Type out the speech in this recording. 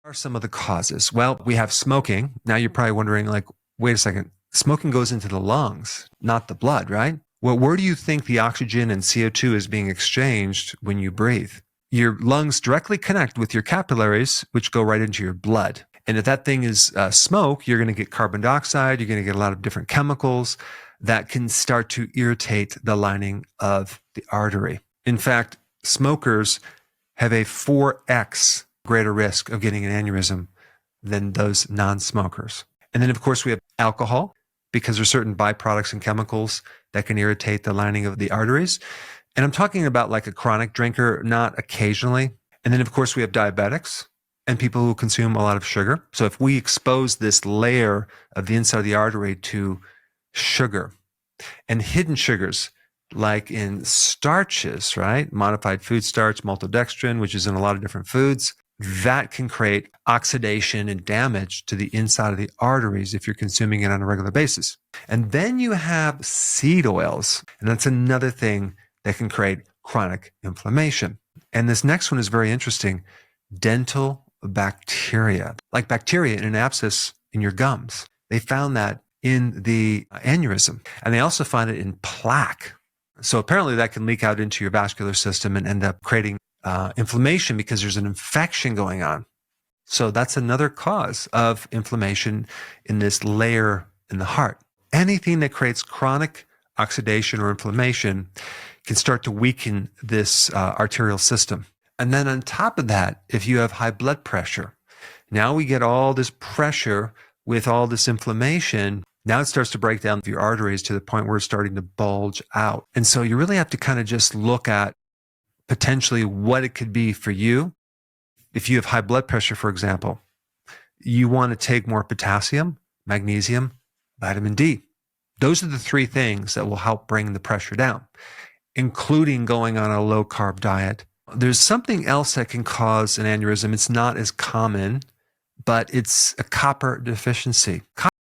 Are some of the causes? Well, we have smoking. Now you're probably wondering, like, wait a second, smoking goes into the lungs, not the blood, right? Well, where do you think the oxygen and CO2 is being exchanged when you breathe? Your lungs directly connect with your capillaries, which go right into your blood. And if that thing is smoke, you're going to get carbon dioxide, you're going to get a lot of different chemicals that can start to irritate the lining of the artery. In fact, smokers have a 4x greater risk of getting an aneurysm than those non-smokers. And then, of course, we have alcohol, because there's certain byproducts and chemicals that can irritate the lining of the arteries. And I'm talking about like a chronic drinker, not occasionally. And then, of course, we have diabetics and people who consume a lot of sugar. So if we expose this layer of the inside of the artery to sugar and hidden sugars, like in starches, right? Modified food starch, maltodextrin, which is in a lot of different foods, that can create oxidation and damage to the inside of the arteries if you're consuming it on a regular basis. And then you have seed oils, and that's another thing that can create chronic inflammation. And this next one is very interesting. Dental bacteria, like bacteria in an abscess in your gums. They found that in the aneurysm, and they also find it in plaque. So apparently that can leak out into your vascular system and end up creating inflammation because there's an infection going on. So that's another cause of inflammation in this layer in the heart. Anything that creates chronic oxidation or inflammation can start to weaken this arterial system. And then on top of that, if you have high blood pressure, now we get all this pressure with all this inflammation. Now it starts to break down your arteries to the point where it's starting to bulge out. And so you really have to kind of just look at potentially what it could be for you. If you have high blood pressure, for example, you want to take more potassium, magnesium, vitamin D. Those are the three things that will help bring the pressure down, including going on a low carb diet. There's something else that can cause an aneurysm. It's not as common, but it's a copper deficiency.